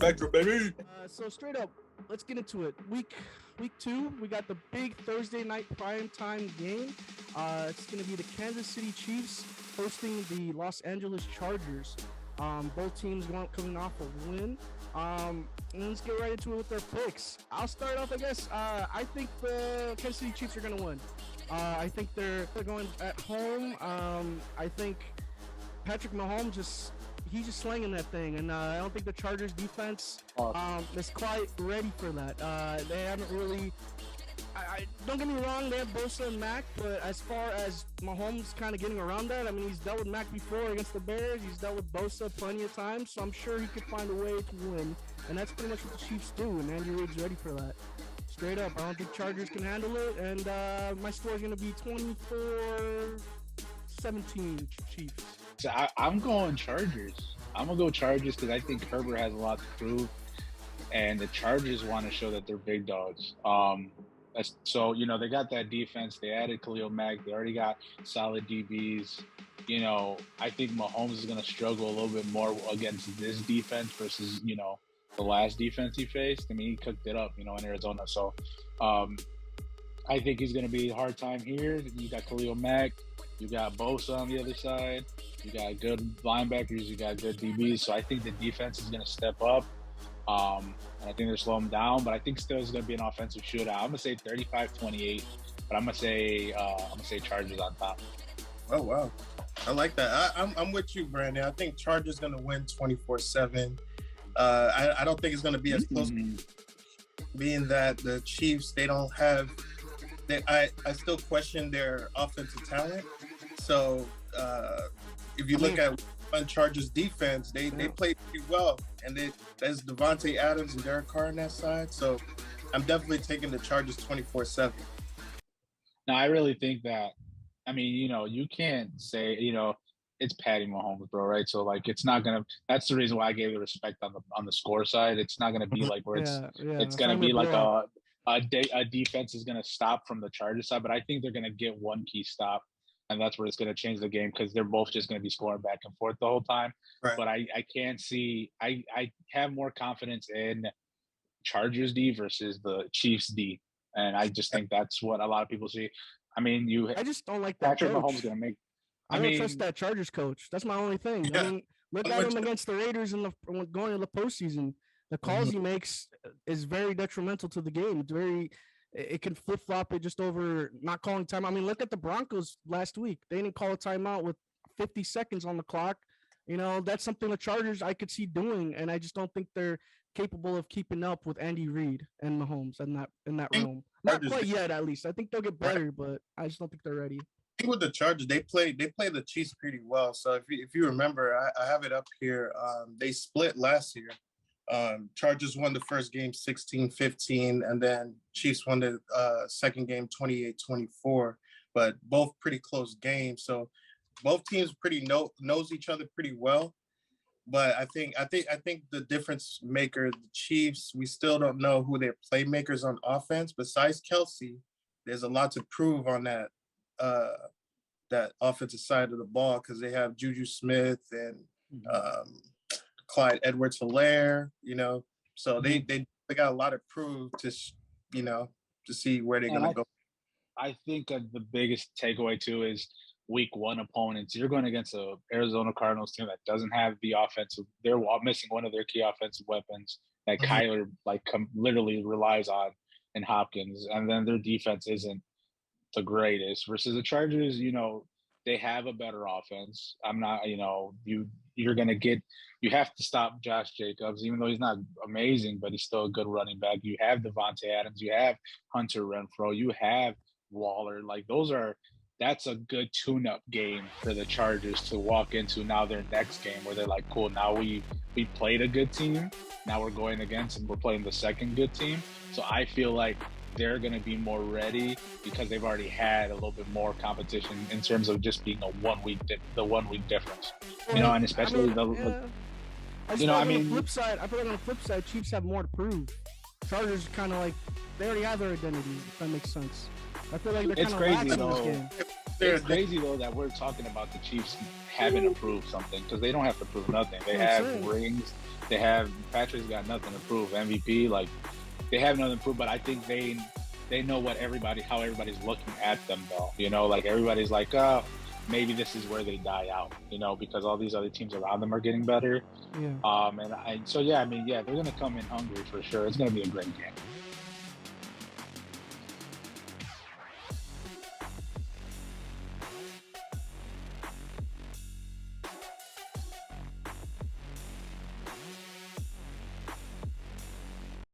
Spectrum, baby. So straight up, let's get into it. Week 2, we got the big Thursday night primetime game. It's going to be the Kansas City Chiefs hosting the Los Angeles Chargers. Both teams coming off a win. And let's get right into it with their picks. I'll start off, I guess. I think the Kansas City Chiefs are going to win. I think they're going at home. I think Patrick Mahomes he's just slinging that thing, and I don't think the Chargers defense is quite ready for that. They haven't really. Don't get me wrong, they have Bosa and Mac, but as far as Mahomes kind of getting around that, I mean, he's dealt with Mac before against the Bears. He's dealt with Bosa plenty of times, so I'm sure he could find a way to win, and that's pretty much what the Chiefs do, and Andy Reid's ready for that. Straight up, I don't think Chargers can handle it, and my score is going to be 24-17 Chiefs. So I'm going Chargers. I'm going to go Chargers because I think Herbert has a lot to prove, and the Chargers want to show that they're big dogs. So, they got that defense. They added Khalil Mack. They already got solid DBs. I think Mahomes is going to struggle a little bit more against this defense versus, the last defense he faced. I mean, he cooked it up, in Arizona. So I think he's going to be a hard time here. You got Khalil Mack. You got Bosa on the other side. You got good linebackers. You got good DBs. So I think the defense is going to step up. And I think they're slowing them down. But I think still it's going to be an offensive shootout. I'm going to say 35-28. But I'm going to say Chargers on top. Oh, wow. I like that. I'm with you, Brandon. I think Chargers going to win 24-7. I don't think it's going to be as close, being that the Chiefs, they don't have – I still question their offensive talent. So if you look at Chargers defense, they played pretty well, and there's Devontae Adams and Derek Carr on that side. So I'm definitely taking the Chargers 24-7. No, I really think that. I mean, you can't say it's Patty Mahomes, bro, right? So it's not gonna. That's the reason why I gave the respect on the score side. It's not gonna be like where it's gonna be like a defense is gonna stop from the Chargers side, but I think they're gonna get one key stop. And that's where it's going to change the game because they're both just going to be scoring back and forth the whole time. Right. But I can't see – I have more confidence in Chargers D versus the Chiefs D. And I just think that's what a lot of people see. I mean, I just don't like that Patrick coach. Mahomes going to make – I don't trust that Chargers coach. That's my only thing. Yeah. I mean, look at him against the Raiders going to the postseason. The calls he makes is very detrimental to the game. It's very – it can flip-flop it just over not calling time. I mean, look at the Broncos last week. They didn't call a timeout with 50 seconds on the clock. That's something the Chargers I could see doing, and I just don't think they're capable of keeping up with Andy Reid and Mahomes in that realm. Not quite yet, at least. I think they'll get better, but I just don't think they're ready. I think with the Chargers, they play the Chiefs pretty well. So if you remember, I have it up here. They split last year. Chargers won the first game 16-15, and then Chiefs won the second game 28-24, but both pretty close games. So both teams knows each other pretty well. But I think the difference maker, the Chiefs, we still don't know who their playmakers on offense. Besides Kelsey, there's a lot to prove on that offensive side of the ball because they have Juju Smith and Clyde Edwards-Helaire, so they got a lot of proof to see where they're going to go. I think the biggest takeaway too is week 1 opponents. You're going against a Arizona Cardinals team that doesn't have the offensive. They're missing one of their key offensive weapons that Kyler literally relies on in Hopkins, and then their defense isn't the greatest. Versus the Chargers, they have a better offense. I'm not, you're going to get. You have to stop Josh Jacobs, even though he's not amazing, but he's still a good running back. You have Devontae Adams. You have Hunter Renfrow. You have Waller. That's a good tune-up game for the Chargers to walk into now their next game where they're like, cool, now we played a good team. Now we're going against and we're playing the second good team. So I feel like they're going to be more ready because they've already had a little bit more competition in terms of just being the 1 week difference. And especially on the flip side, I feel like on the flip side, Chiefs have more to prove. Chargers kind of they already have their identity, if that makes sense. I feel like they're It's kind of crazy, lax in this though. game. It's crazy though that we're talking about the Chiefs having to prove something because they don't have to prove nothing. They That's have what I'm saying. rings. They have Patrick's got nothing to prove. MVP, like they have nothing to prove. But I think they know how everybody's looking at them though. You know, like everybody's like, oh, maybe this is where they die out. You know, because all these other teams around them are getting better. Yeah. And so yeah, I mean, yeah, they're gonna come in hungry for sure. It's gonna be a great game.